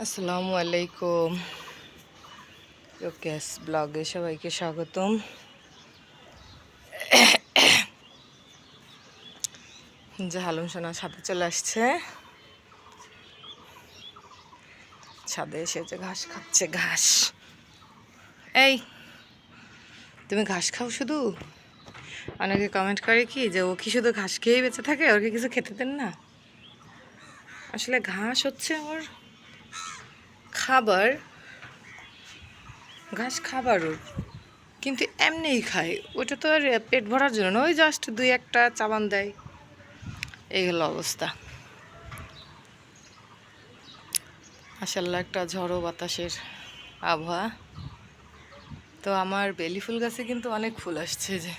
আসসালামু আলাইকুম। লোকেশ ব্লগে সবাইকে স্বাগতম। যে হালুম সোনা ছাদে চলে আসছে, ছাদে এসে যে ঘাস খাচ্ছে। ঘাস, এই তুমি ঘাস খাও শুধু? অনেকে কমেন্ট করে কি যে ও কি শুধু ঘাস খেয়েই বেঁচে থাকে, ওকে কিছু খেতে দেন না। আসলে ঘাস হচ্ছে ওর খাবার, ঘাস খাবার ওর, কিন্তু এমনিই খায়। ওটা তো আর পেট ভরার জন্য না, ওই জাস্ট দুই একটা চাবান দেয়। এই হলো অবস্থা। মাশাআল্লাহ, একটা ঝড়ো বাতাসের আবহাওয়া। তো আমার বেলি ফুল গাছে কিন্তু অনেক ফুল আসছে, যে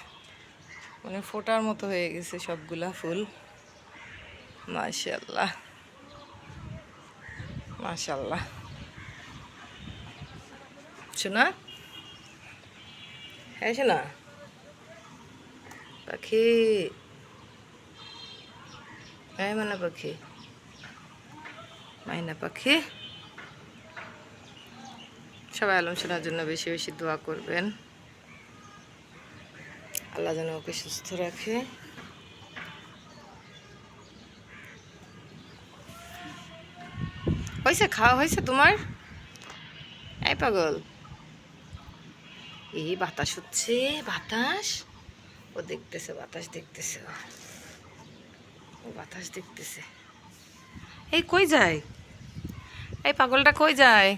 মানে ফোটার মতো হয়ে গেছে সবগুলা ফুল। মাশাআল্লাহ মাশাআল্লাহ। শোনা, হ্যাঁ শোনা পাখি, হ্যাঁ মানা পাখি, মাইনা পাখি। সবাই আলম শোনার জন্য বেশি বেশি দোয়া করবেন, আল্লাহ যেন ওকে সুস্থ রাখে। হয়েছে, খাওয়া হয়েছে তোমার? এই পাগল, এই বাতাস হচ্ছে, বাতাস। ও দেখতেছে, বাতাস দেখতেছে, ও বাতাস দেখতেছে। এই কই যায়? এই পাগলটা কই যায়?